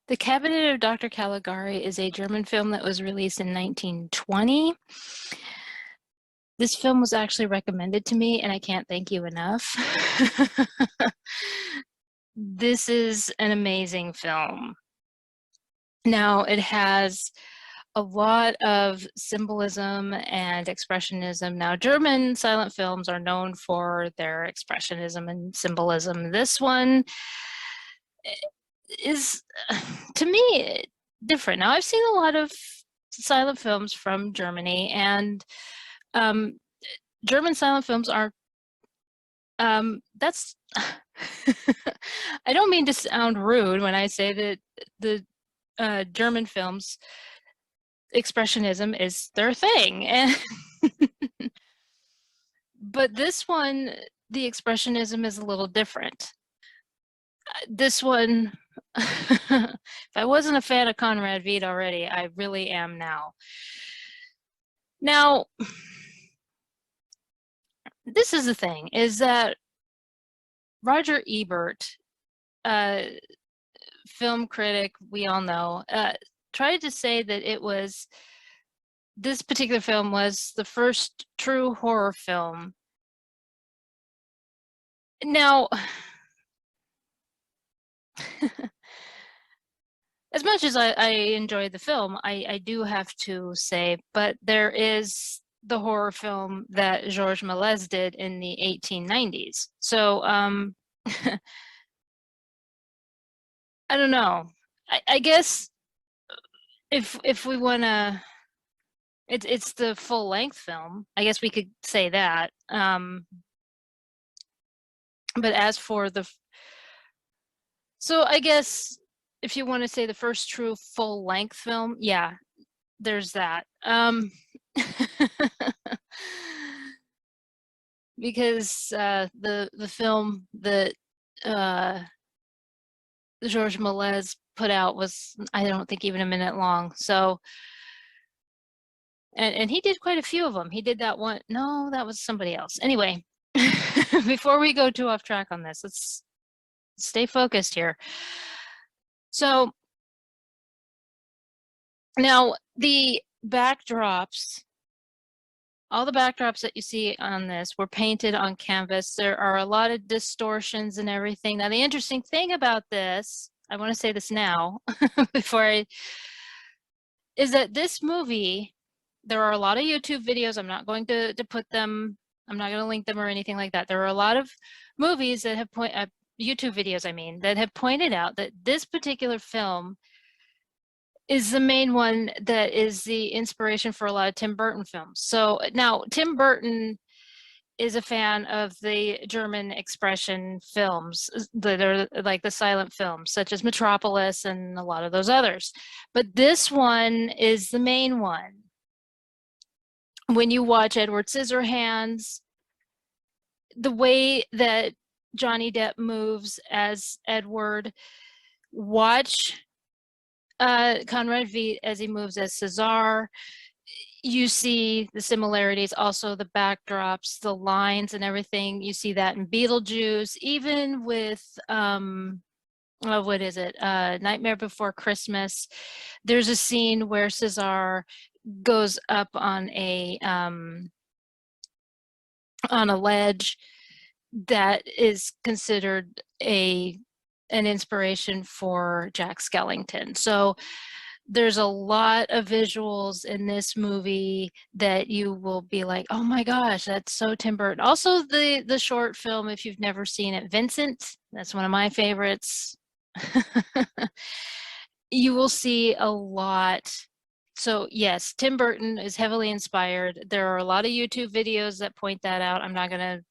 The Cabinet of Dr. Caligari is a German film that was released in 1920. This film was actually recommended to me, and I can't thank you enough. This is an amazing film. Now, it has a lot of symbolism and expressionism. Now, German silent films are known for their expressionism and symbolism. This one is, to me, different. Now, I've seen a lot of silent films from Germany, and German silent films are, that's, I don't mean to sound rude when I say that the German films, expressionism is their thing. And but this one, the expressionism is a little different. This one, if I wasn't a fan of Conrad Veidt already, I really am now. Now, this is the thing, is that Roger Ebert, film critic, we all know, tried to say that it was, this particular film was the first true horror film. Now, as much as I enjoy the film, I do have to say, but there is the horror film that Georges Méliès did in the 1890s. So, I don't know. I guess if we want to, it's the full length film. I guess we could say that. But as for the, so I guess if you want to say the first true full length film, yeah, there's that. Because the film that Georges Méliès put out was, I don't think, even a minute long. So, and he did quite a few of them. He did that one. No, that was somebody else. Anyway, before we go too off track on this, let's stay focused here. So now the backdrops, all the backdrops that you see on this were painted on canvas. There are a lot of distortions and everything. Now, the interesting thing about this, I want to say this now before is that this movie, there are a lot of YouTube videos. I'm not going to put them, I'm not going to link them or anything like that. There are a lot of movies that have YouTube videos, I mean, that have pointed out that this particular film is the main one that is the inspiration for a lot of Tim Burton films. So now Tim Burton is a fan of the German expression films that are like the silent films, such as Metropolis and a lot of those others. But this one is the main one. When you watch Edward Scissorhands, the way that Johnny Depp moves as Edward, watch Conrad Veidt as he moves as Cesare, you see the similarities, also the backdrops, the lines and everything. You see that in Beetlejuice, even with, what is it? Nightmare Before Christmas. There's a scene where Cesare goes up on a ledge that is considered an inspiration for Jack Skellington. So there's a lot of visuals in this movie that you will be like, oh my gosh, that's so Tim Burton. Also the short film, if you've never seen it, Vincent, that's one of my favorites. You will see a lot. So yes, Tim Burton is heavily inspired. There are a lot of YouTube videos that point that out. I'm not going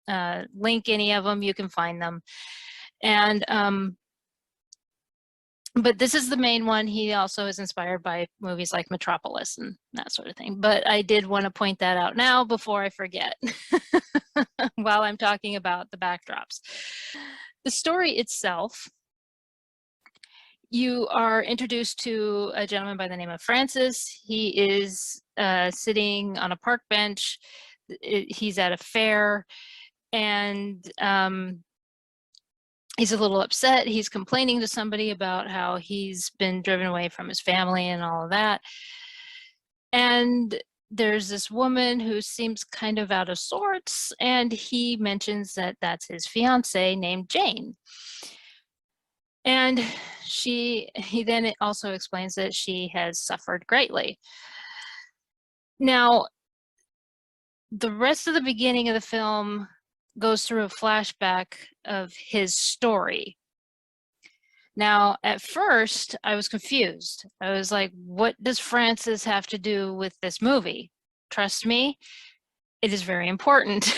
to link any of them. You can find them. And but this is the main one. He also is inspired by movies like Metropolis and that sort of thing. But I did want to point that out now before I forget while I'm talking about the backdrops. The story itself, you are introduced to a gentleman by the name of Francis. He is sitting on a park bench. He's at a fair, and he's a little upset. He's complaining to somebody about how he's been driven away from his family and all of that. And there's this woman who seems kind of out of sorts, and he mentions that that's his fiance named Jane. And he then also explains that she has suffered greatly. Now, the rest of the beginning of the film goes through a flashback of his story. Now, at first, I was confused. I was like, what does Francis have to do with this movie? Trust me, it is very important.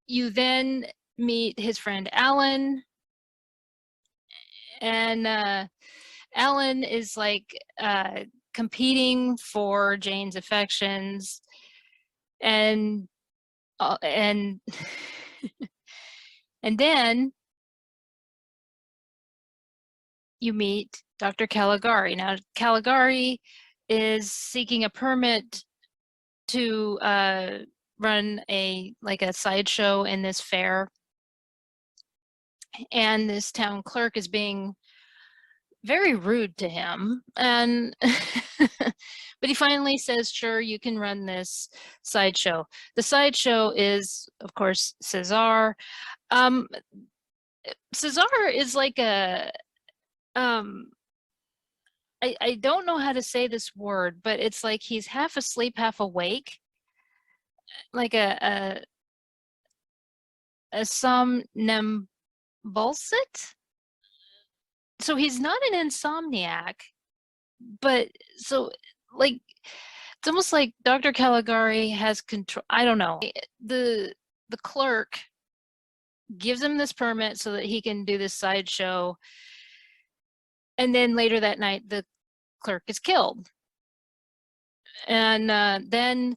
You then meet his friend Alan, and Alan is like competing for Jane's affections, and and and then you meet Dr. Caligari. Now, Caligari is seeking a permit to run a sideshow in this fair, and this town clerk is being very rude to him, and but he finally says, sure, you can run this sideshow. The sideshow is, of course, Cesare. Cesare is like a I don't know how to say this word, but it's like he's half asleep, half awake, like a somnambulist. So he's not an insomniac, but so like it's almost like Dr. Caligari has control. I don't know. The clerk gives him this permit so that he can do this sideshow, and then later that night the clerk is killed. And then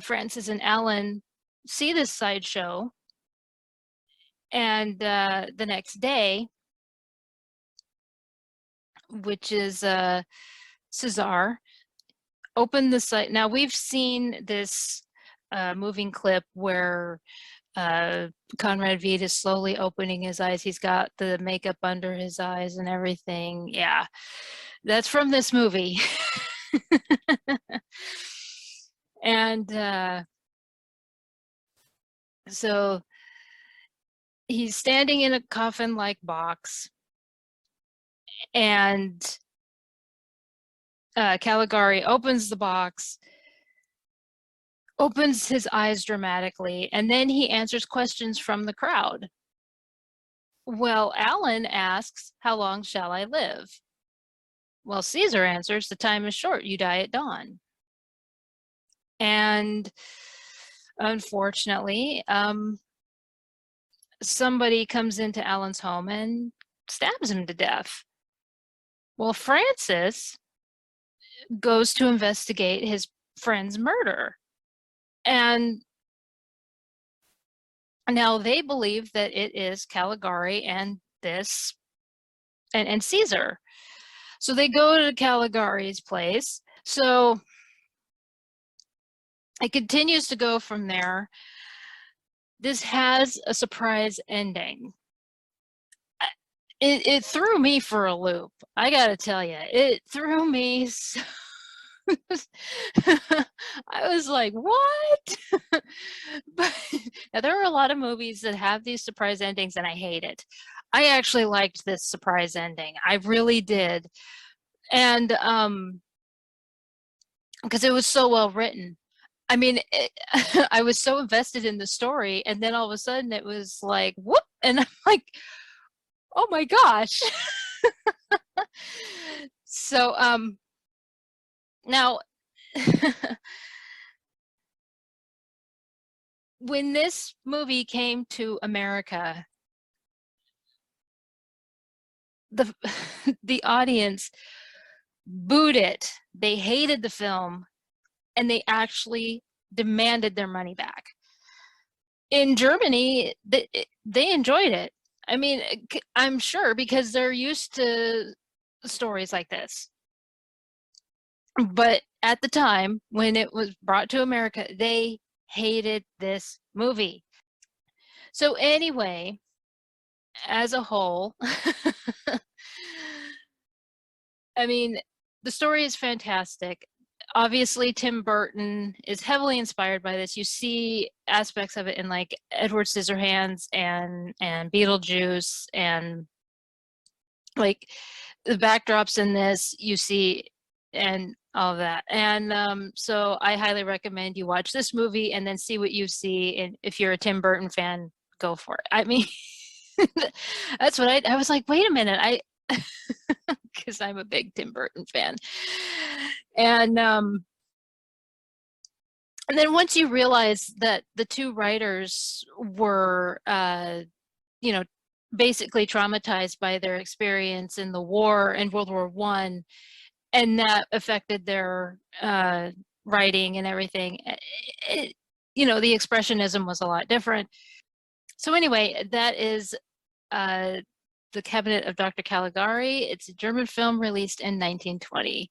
Francis and Alan see this sideshow, and the next day, which is Cesare, open the site. Now, we've seen this moving clip where Conrad Veidt is slowly opening his eyes. He's got the makeup under his eyes and everything. Yeah, that's from this movie. And so he's standing in a coffin-like box, and Caligari opens the box, opens his eyes dramatically, and then he answers questions from the crowd. Well, Alan asks, how long shall I live? Well, Caesar answers, the time is short, you die at dawn. And unfortunately, somebody comes into Alan's home and stabs him to death. Well, Francis goes to investigate his friend's murder. And now they believe that it is Caligari and Caesar. So they go to Caligari's place. So it continues to go from there. This has a surprise ending. It threw me for a loop. I gotta tell you, it threw me so I was like, what? But now, there are a lot of movies that have these surprise endings and I hate it. I actually liked this surprise ending. I really did. And because it was so well written. I mean, I was so invested in the story, and then all of a sudden it was like, whoop, and I'm like, oh my gosh. So now when this movie came to America, the the audience booed it. They hated the film, and they actually demanded their money back. In Germany, they enjoyed it. I mean, I'm sure because they're used to stories like this. But at the time when it was brought to America, they hated this movie. So anyway, as a whole, I mean, the story is fantastic. Obviously, Tim Burton is heavily inspired by this. You see aspects of it in like Edward Scissorhands and Beetlejuice, and like the backdrops in this you see, and all of that. And so I highly recommend you watch this movie and then see what you see. And if you're a Tim Burton fan, go for it. I mean, that's what I was like, wait a minute, because I'm a big Tim Burton fan. And then once you realize that the two writers were, you know, basically traumatized by their experience in the war in World War I, and that affected their writing and everything, you know, the expressionism was a lot different. So anyway, that is The Cabinet of Dr. Caligari. It's a German film released in 1920.